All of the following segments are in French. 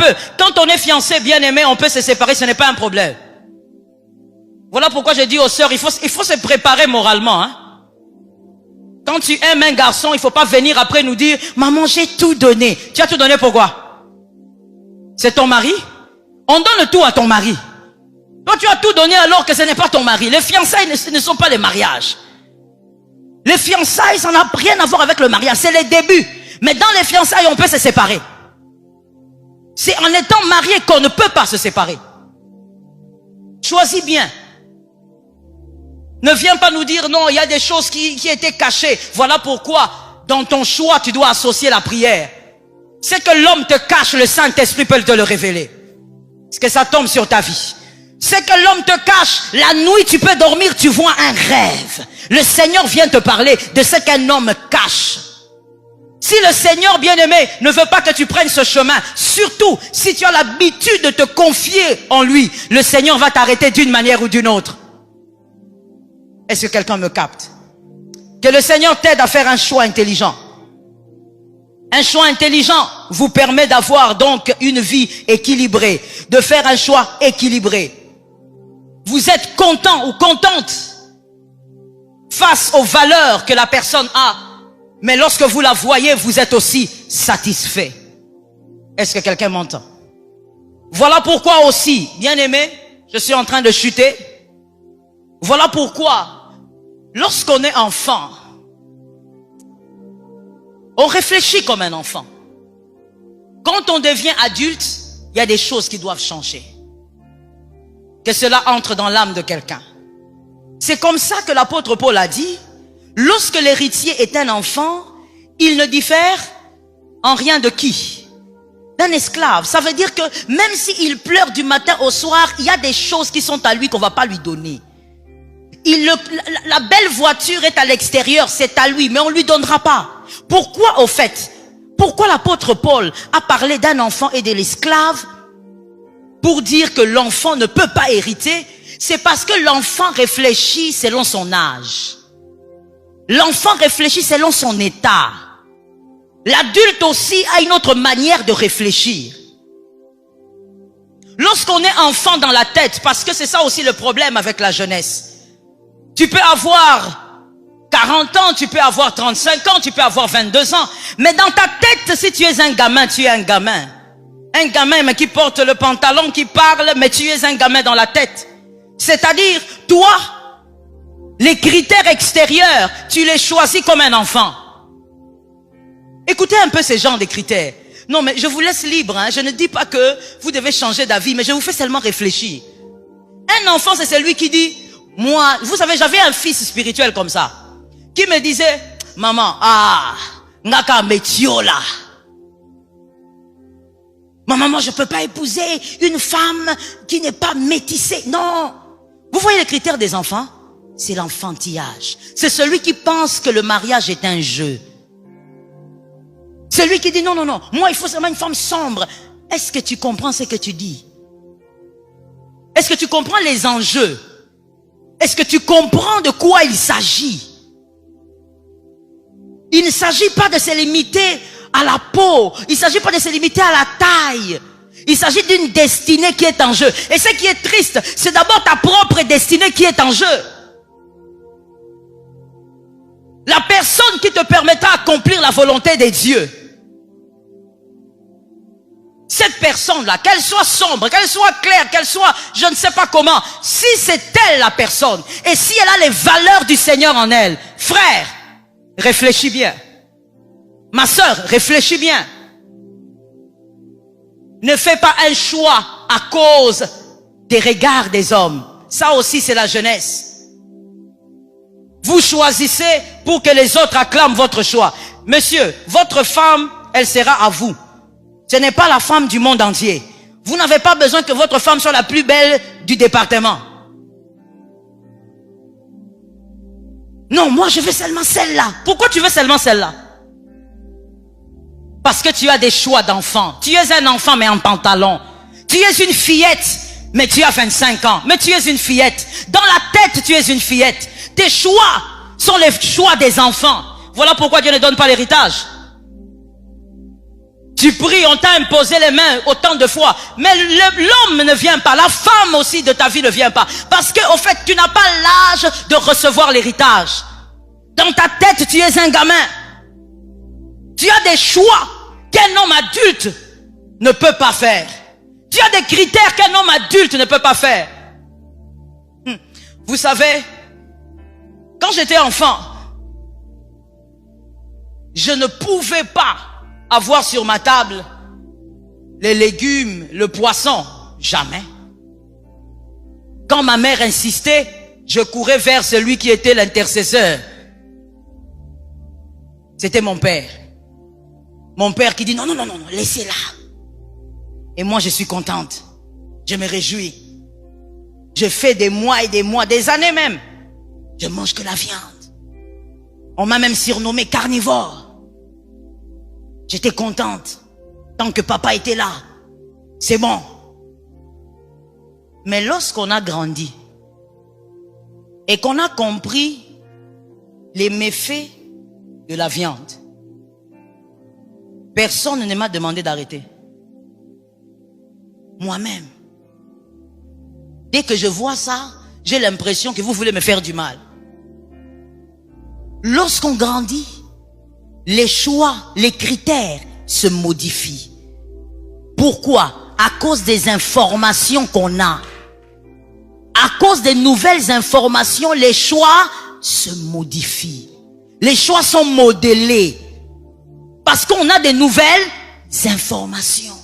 peu. Quand on est fiancé, bien aimé, on peut se séparer, ce n'est pas un problème. Voilà pourquoi j'ai dit aux sœurs, il faut se préparer moralement. Hein. Quand tu aimes un garçon, il ne faut pas venir après nous dire, maman, j'ai tout donné. Tu as tout donné pourquoi? C'est ton mari? On donne tout à ton mari. Toi, tu as tout donné alors que ce n'est pas ton mari. Les fiançailles ne sont pas les mariages. Les fiançailles, ça n'a rien à voir avec le mariage. C'est les débuts. Mais dans les fiançailles, on peut se séparer. C'est en étant marié qu'on ne peut pas se séparer. Choisis bien. Ne viens pas nous dire non, il y a des choses qui étaient cachées. Voilà pourquoi, dans ton choix, tu dois associer la prière. C'est que l'homme te cache, le Saint-Esprit peut te le révéler. Est-ce que ça tombe sur ta vie? C'est que l'homme te cache, la nuit tu peux dormir, tu vois un rêve. Le Seigneur vient te parler de ce qu'un homme cache. Si le Seigneur bien-aimé ne veut pas que tu prennes ce chemin, surtout si tu as l'habitude de te confier en lui, le Seigneur va t'arrêter d'une manière ou d'une autre. Est-ce que quelqu'un me capte? Que le Seigneur t'aide à faire un choix intelligent. Un choix intelligent vous permet d'avoir donc une vie équilibrée, de faire un choix équilibré. Vous êtes content ou contente face aux valeurs que la personne a, mais lorsque vous la voyez, vous êtes aussi satisfait. Est-ce que quelqu'un m'entend? Voilà pourquoi aussi, bien aimé, je suis en train de chuter. Voilà pourquoi, lorsqu'on est enfant, on réfléchit comme un enfant. Quand on devient adulte, il y a des choses qui doivent changer. Que cela entre dans l'âme de quelqu'un. C'est comme ça que l'apôtre Paul a dit, lorsque l'héritier est un enfant, il ne diffère en rien de qui? D'un esclave. Ça veut dire que même s'il pleure du matin au soir, il y a des choses qui sont à lui qu'on ne va pas lui donner. La belle voiture est à l'extérieur, c'est à lui, mais on ne lui donnera pas. Pourquoi au fait? Pourquoi l'apôtre Paul a parlé d'un enfant et de l'esclave pour dire que l'enfant ne peut pas hériter? C'est parce que l'enfant réfléchit selon son âge. L'enfant réfléchit selon son état. L'adulte aussi a une autre manière de réfléchir. Lorsqu'on est enfant dans la tête, parce que c'est ça aussi le problème avec la jeunesse. Tu peux avoir 40 ans, tu peux avoir 35 ans, tu peux avoir 22 ans. Mais dans ta tête, si tu es un gamin, tu es un gamin. Un gamin mais qui porte le pantalon, qui parle, mais tu es un gamin dans la tête. C'est-à-dire, toi, les critères extérieurs, tu les choisis comme un enfant. Écoutez un peu ces genres de critères. Non, mais je vous laisse libre. Hein. Je ne dis pas que vous devez changer d'avis, mais je vous fais seulement réfléchir. Un enfant, c'est celui qui dit, moi, vous savez, j'avais un fils spirituel comme ça, qui me disait, maman, ngaka metiola. Maman, moi, je ne peux pas épouser une femme qui n'est pas métissée. Non. Vous voyez les critères des enfants? C'est l'enfantillage. C'est celui qui pense que le mariage est un jeu. Celui qui dit non, non, non, moi il faut seulement une femme sombre. Est-ce que tu comprends ce que tu dis? Est-ce que tu comprends les enjeux? Est-ce que tu comprends de quoi il s'agit? Il ne s'agit pas de se limiter à la peau. Il ne s'agit pas de se limiter à la taille. Il s'agit d'une destinée qui est en jeu. Et ce qui est triste, c'est d'abord ta propre destinée qui est en jeu. La personne qui te permettra d'accomplir la volonté de Dieu. Cette personne-là, qu'elle soit sombre, qu'elle soit claire, qu'elle soit je ne sais pas comment, si c'est elle la personne, et si elle a les valeurs du Seigneur en elle, frère, réfléchis bien. Ma sœur, réfléchis bien. Ne fais pas un choix à cause des regards des hommes. Ça aussi, c'est la jeunesse. Vous choisissez pour que les autres acclament votre choix. Monsieur, votre femme, elle sera à vous. Ce n'est pas la femme du monde entier. Vous n'avez pas besoin que votre femme soit la plus belle du département. Non, moi je veux seulement celle-là. Pourquoi tu veux seulement celle-là? Parce que tu as des choix d'enfant. Tu es un enfant mais en pantalon. Tu es une fillette mais tu as 25 ans. Mais tu es une fillette. Dans la tête tu es une fillette. Tes choix sont les choix des enfants. Voilà pourquoi Dieu ne donne pas l'héritage. Tu pries, on t'a imposé les mains autant de fois. Mais l'homme ne vient pas. La femme aussi de ta vie ne vient pas. Parce que, au fait, tu n'as pas l'âge de recevoir l'héritage. Dans ta tête, tu es un gamin. Tu as des choix qu'un homme adulte ne peut pas faire. Tu as des critères qu'un homme adulte ne peut pas faire. Vous savez, quand j'étais enfant, je ne pouvais pas avoir sur ma table les légumes, le poisson. Jamais. Quand ma mère insistait, je courais vers celui qui était l'intercesseur. C'était mon père. Mon père qui dit non, non, non, non, laissez-la. Et moi je suis contente. Je me réjouis. Je fais des mois et des mois, des années même. Je mange que la viande. On m'a même surnommé carnivore. J'étais contente. Tant que papa était là. C'est bon. Mais lorsqu'on a grandi et qu'on a compris les méfaits de la viande, personne ne m'a demandé d'arrêter. Moi-même. Dès que je vois ça, j'ai l'impression que vous voulez me faire du mal. Lorsqu'on grandit, les choix, les critères se modifient. Pourquoi? À cause des informations qu'on a. À cause des nouvelles informations, les choix se modifient. Les choix sont modélés. Parce qu'on a des nouvelles informations.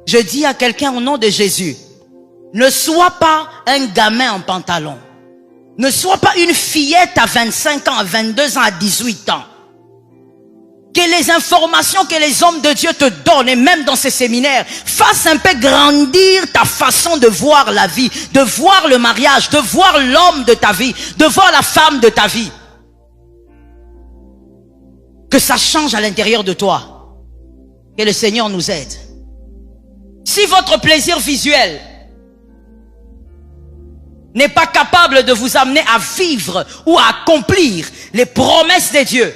Je dis à quelqu'un au nom de Jésus, ne sois pas un gamin en pantalon. Ne sois pas une fillette à 25 ans, à 22 ans, à 18 ans. Que les informations que les hommes de Dieu te donnent, et même dans ces séminaires, fassent un peu grandir ta façon de voir la vie, de voir le mariage, de voir l'homme de ta vie, de voir la femme de ta vie. Que ça change à l'intérieur de toi. Que le Seigneur nous aide. Si votre plaisir visuel n'est pas capable de vous amener à vivre ou à accomplir les promesses de Dieu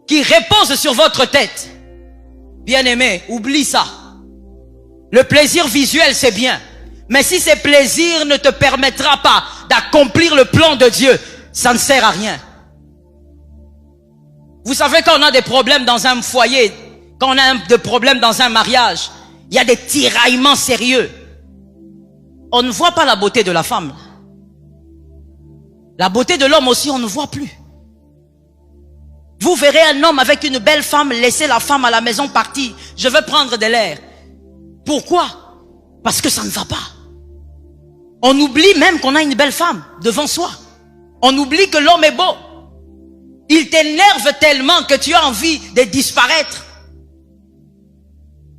qui reposent sur votre tête, bien-aimé, oublie ça. Le plaisir visuel, c'est bien. Mais si ce plaisir ne te permettra pas d'accomplir le plan de Dieu, ça ne sert à rien. Vous savez, quand on a des problèmes dans un foyer, quand on a des problèmes dans un mariage, il y a des tiraillements sérieux. On ne voit pas la beauté de la femme. La beauté de l'homme aussi, on ne voit plus. Vous verrez un homme avec une belle femme laisser la femme à la maison partir. Je veux prendre de l'air. Pourquoi? Parce que ça ne va pas. On oublie même qu'on a une belle femme devant soi. On oublie que l'homme est beau. Il t'énerve tellement que tu as envie de disparaître.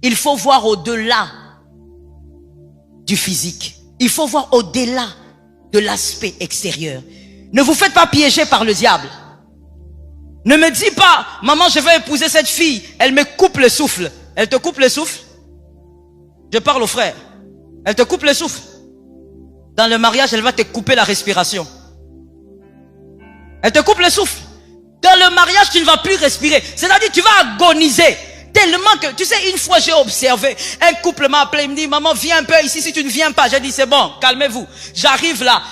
Il faut voir au-delà du physique. Il faut voir au-delà de l'aspect extérieur. Ne vous faites pas piéger par le diable. Ne me dis pas, maman, je vais épouser cette fille. Elle me coupe le souffle. Elle te coupe le souffle? Je parle au frère. Elle te coupe le souffle. Dans le mariage, elle va te couper la respiration. Elle te coupe le souffle. Dans le mariage, tu ne vas plus respirer. C'est-à-dire, tu vas agoniser. Tellement que, tu sais, une fois j'ai observé, un couple m'a appelé, il me dit, maman, viens un peu ici, si tu ne viens pas. J'ai dit, c'est bon, calmez-vous. J'arrive là.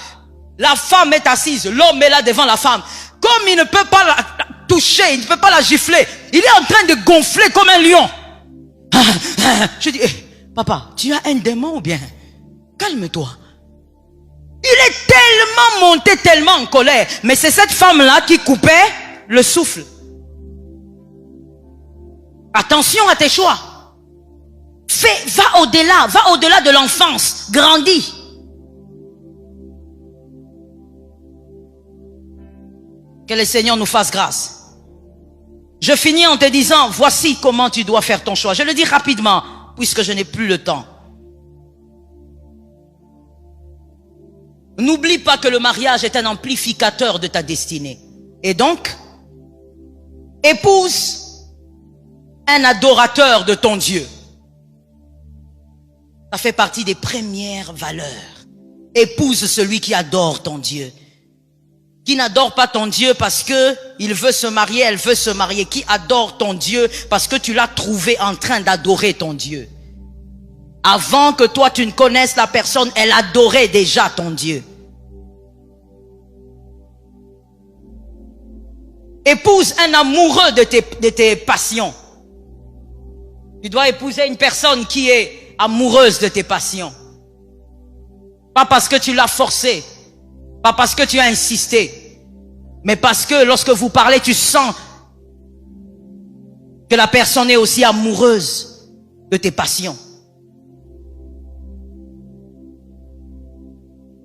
La femme est assise, l'homme est là devant la femme. Comme il ne peut pas la toucher, il ne peut pas la gifler, il est en train de gonfler comme un lion. Je dis, hey, papa, tu as un démon ou bien? Calme-toi. Il est tellement monté, tellement en colère. Mais c'est cette femme-là qui coupait le souffle. Attention à tes choix. Va au-delà de l'enfance. Grandis. Que le Seigneur nous fasse grâce. Je finis en te disant, voici comment tu dois faire ton choix. Je le dis rapidement, puisque je n'ai plus le temps. N'oublie pas que le mariage est un amplificateur de ta destinée. Et donc, épouse un adorateur de ton Dieu. Ça fait partie des premières valeurs. Épouse celui qui adore ton Dieu. Qui n'adore pas ton Dieu parce que il veut se marier, elle veut se marier. Qui adore ton Dieu parce que tu l'as trouvé en train d'adorer ton Dieu. Avant que toi tu ne connaisses la personne, elle adorait déjà ton Dieu. Épouse un amoureux de tes passions. Tu dois épouser une personne qui est amoureuse de tes passions. Pas parce que tu l'as forcé, pas parce que tu as insisté, mais parce que lorsque vous parlez, tu sens que la personne est aussi amoureuse de tes passions.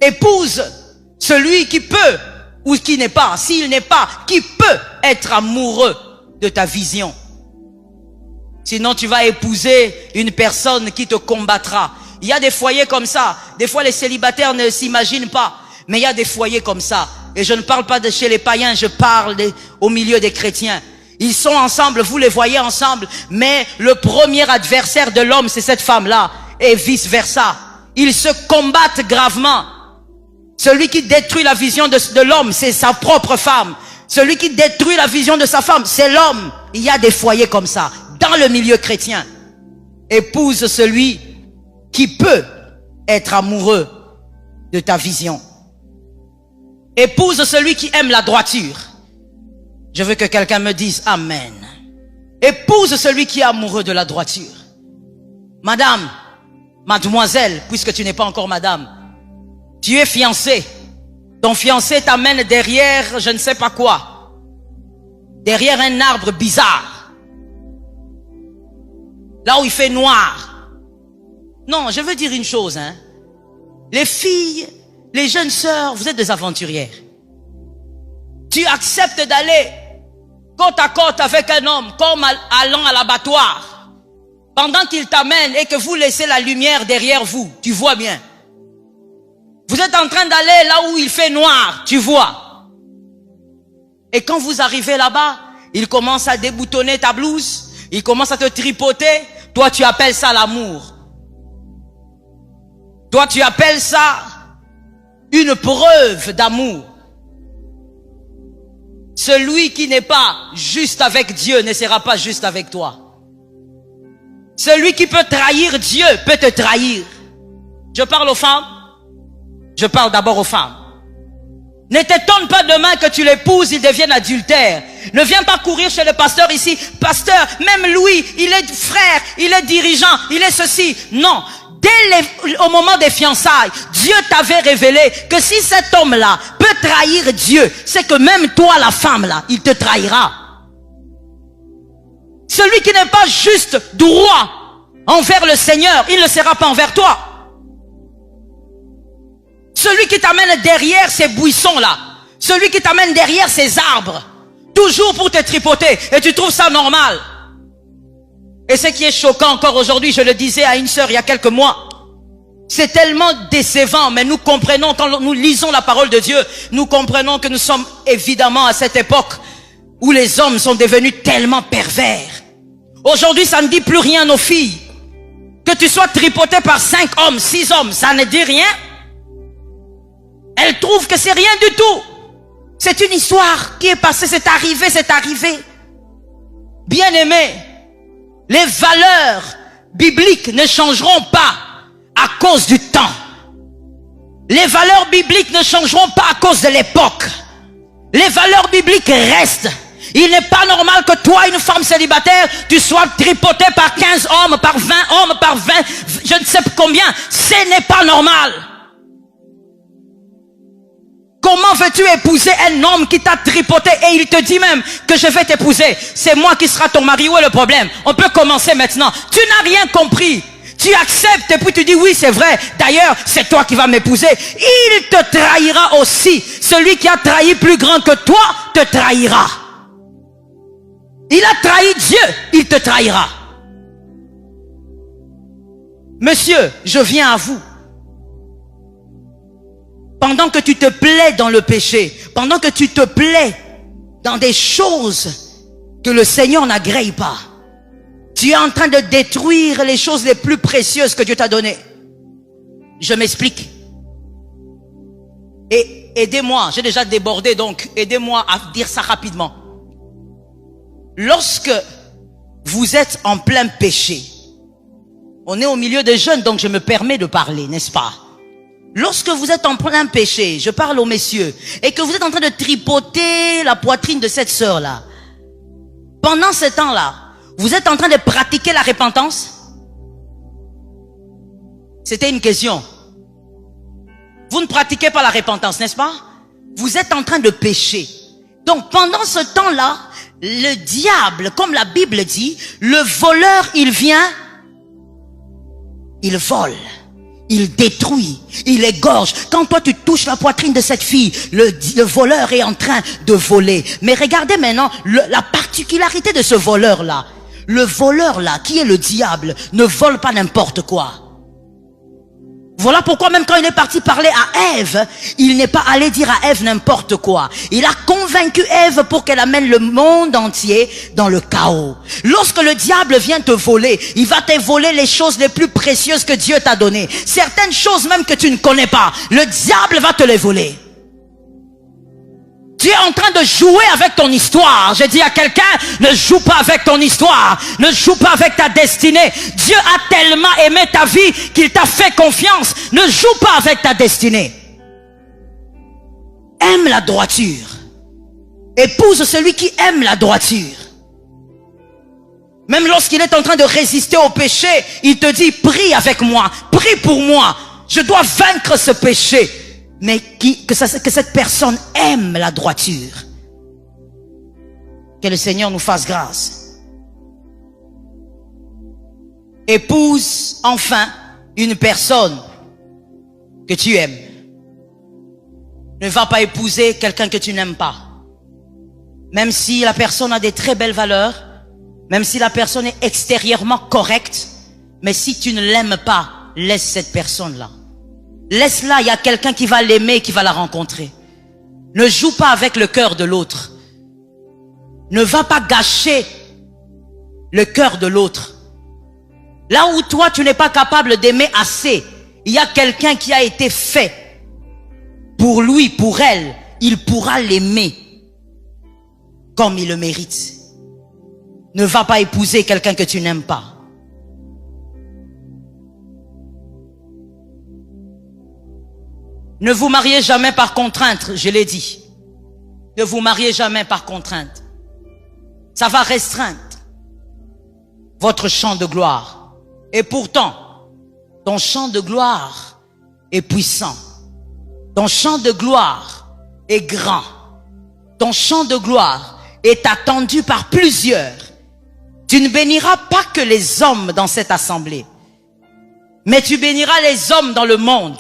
Épouse celui qui peut ou qui n'est pas, s'il n'est pas, qui peut être amoureux de ta vision. Sinon, tu vas épouser une personne qui te combattra. Il y a des foyers comme ça. Des fois, les célibataires ne s'imaginent pas. Mais il y a des foyers comme ça. Et je ne parle pas de chez les païens, je parle au milieu des chrétiens. Ils sont ensemble, vous les voyez ensemble. Mais le premier adversaire de l'homme, c'est cette femme-là. Et vice versa. Ils se combattent gravement. Celui qui détruit la vision de l'homme, c'est sa propre femme. Celui qui détruit la vision de sa femme, c'est l'homme. Il y a des foyers comme ça. Dans le milieu chrétien, épouse celui qui peut être amoureux de ta vision. Épouse celui qui aime la droiture. Je veux que quelqu'un me dise Amen. Épouse celui qui est amoureux de la droiture. Madame, mademoiselle, puisque tu n'es pas encore madame, tu es fiancée. Ton fiancé t'amène derrière je ne sais pas quoi. Derrière un arbre bizarre. Là où il fait noir. Non, je veux dire une chose, hein. Les filles, les jeunes sœurs, vous êtes des aventurières. Tu acceptes d'aller côte à côte avec un homme, comme allant à l'abattoir. Pendant qu'il t'amène et que vous laissez la lumière derrière vous, tu vois bien. Vous êtes en train d'aller là où il fait noir, tu vois. Et quand vous arrivez là-bas, il commence à déboutonner ta blouse, il commence à te tripoter. Toi, tu appelles ça l'amour. Toi, tu appelles ça une preuve d'amour. Celui qui n'est pas juste avec Dieu ne sera pas juste avec toi. Celui qui peut trahir Dieu peut te trahir. Je parle aux femmes. Je parle d'abord aux femmes. Ne t'étonne pas demain que tu l'épouses, il devienne adultère. Ne viens pas courir chez le pasteur ici. Pasteur, même Louis, il est frère, il est dirigeant, il est ceci. Non. Au moment des fiançailles, Dieu t'avait révélé que si cet homme-là peut trahir Dieu, c'est que même toi, la femme-là, il te trahira. Celui qui n'est pas juste droit envers le Seigneur, il ne sera pas envers toi. Celui qui t'amène derrière ces buissons-là, celui qui t'amène derrière ces arbres, toujours pour te tripoter, et tu trouves ça normal. Et ce qui est choquant encore aujourd'hui, je le disais à une sœur il y a quelques mois, c'est tellement décevant, mais nous comprenons, quand nous lisons la parole de Dieu, nous comprenons que nous sommes évidemment à cette époque où les hommes sont devenus tellement pervers. Aujourd'hui, ça ne dit plus rien aux filles. Que tu sois tripoté par 5 hommes, 6 hommes, ça ne dit rien. Elles trouvent que c'est rien du tout. C'est une histoire qui est passée, c'est arrivé, c'est arrivé. Bien-aimés, les valeurs bibliques ne changeront pas à cause du temps. Les valeurs bibliques ne changeront pas à cause de l'époque. Les valeurs bibliques restent. Il n'est pas normal que toi, une femme célibataire, tu sois tripotée par 15 hommes, par 20 hommes, par 20, je ne sais combien. Ce n'est pas normal. Comment veux-tu épouser un homme qui t'a tripoté et il te dit même que je vais t'épouser? C'est moi qui sera ton mari. Où est le problème? On peut commencer maintenant. Tu n'as rien compris. Tu acceptes et puis tu dis oui, c'est vrai. D'ailleurs, c'est toi qui vas m'épouser. Il te trahira aussi. Celui qui a trahi plus grand que toi te trahira. Il a trahi Dieu, il te trahira. Monsieur, je viens à vous. Pendant que tu te plais dans le péché, pendant que tu te plais dans des choses que le Seigneur n'agrée pas, tu es en train de détruire les choses les plus précieuses que Dieu t'a données. Je m'explique. Et aidez-moi, j'ai déjà débordé, donc aidez-moi à dire ça rapidement. Lorsque vous êtes en plein péché, on est au milieu des jeunes, donc je me permets de parler, n'est-ce pas? Lorsque vous êtes en plein péché, je parle aux messieurs, et que vous êtes en train de tripoter la poitrine de cette sœur-là, pendant ce temps-là, vous êtes en train de pratiquer la repentance? C'était une question. Vous ne pratiquez pas la repentance, n'est-ce pas? Vous êtes en train de pécher. Donc pendant ce temps-là, le diable, comme la Bible dit, le voleur, il vient, il vole, il détruit, il égorge. Quand toi tu touches la poitrine de cette fille, le voleur est en train de voler. Mais regardez maintenant la particularité de ce voleur-là. Le voleur-là, qui est le diable, ne vole pas n'importe quoi. Voilà pourquoi même quand il est parti parler à Ève, il n'est pas allé dire à Ève n'importe quoi. Il a convaincu Ève pour qu'elle amène le monde entier dans le chaos. Lorsque le diable vient te voler, il va te voler les choses les plus précieuses que Dieu t'a données. Certaines choses même que tu ne connais pas, le diable va te les voler. Tu es en train de jouer avec ton histoire. J'ai dit à quelqu'un, ne joue pas avec ton histoire. Ne joue pas avec ta destinée. Dieu a tellement aimé ta vie qu'il t'a fait confiance. Ne joue pas avec ta destinée. Aime la droiture. Épouse celui qui aime la droiture. Même lorsqu'il est en train de résister au péché, il te dit, prie avec moi. Prie pour moi. Je dois vaincre ce péché. Mais que cette personne aime la droiture. Que le Seigneur nous fasse grâce. Épouse enfin une personne que tu aimes. Ne va pas épouser quelqu'un que tu n'aimes pas. Même si la personne a des très belles valeurs, même si la personne est extérieurement correcte, mais si tu ne l'aimes pas, laisse cette personne-là. Laisse-la, il y a quelqu'un qui va l'aimer, qui va la rencontrer. Ne joue pas avec le cœur de l'autre. Ne va pas gâcher le cœur de l'autre. Là où toi, tu n'es pas capable d'aimer assez, il y a quelqu'un qui a été fait pour lui, pour elle. Il pourra l'aimer comme il le mérite. Ne va pas épouser quelqu'un que tu n'aimes pas. Ne vous mariez jamais par contrainte, je l'ai dit. Ne vous mariez jamais par contrainte. Ça va restreindre votre champ de gloire. Et pourtant, ton champ de gloire est puissant. Ton champ de gloire est grand. Ton champ de gloire est attendu par plusieurs. Tu ne béniras pas que les hommes dans cette assemblée, mais tu béniras les hommes dans le monde.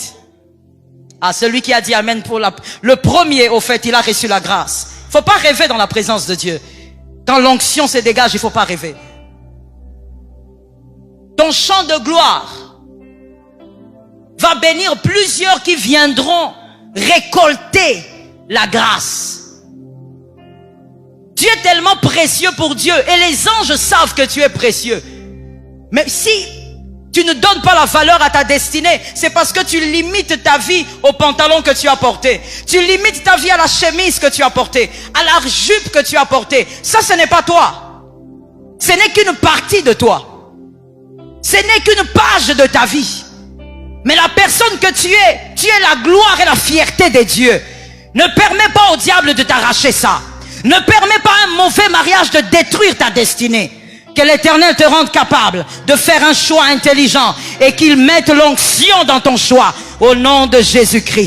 Ah, celui qui a dit amen pour le premier, au fait, il a reçu la grâce. Il ne faut pas rêver dans la présence de Dieu. Quand l'onction se dégage, il ne faut pas rêver. Ton champ de gloire va bénir plusieurs qui viendront récolter la grâce. Tu es tellement précieux pour Dieu et les anges savent que tu es précieux. Mais si tu ne donnes pas la valeur à ta destinée, c'est parce que tu limites ta vie au pantalon que tu as porté. Tu limites ta vie à la chemise que tu as portée, à la jupe que tu as portée. Ça, ce n'est pas toi. Ce n'est qu'une partie de toi. Ce n'est qu'une page de ta vie. Mais la personne que tu es la gloire et la fierté de Dieu. Ne permets pas au diable de t'arracher ça. Ne permets pas à un mauvais mariage de détruire ta destinée. Que l'Éternel te rende capable de faire un choix intelligent et qu'il mette l'onction dans ton choix au nom de Jésus-Christ.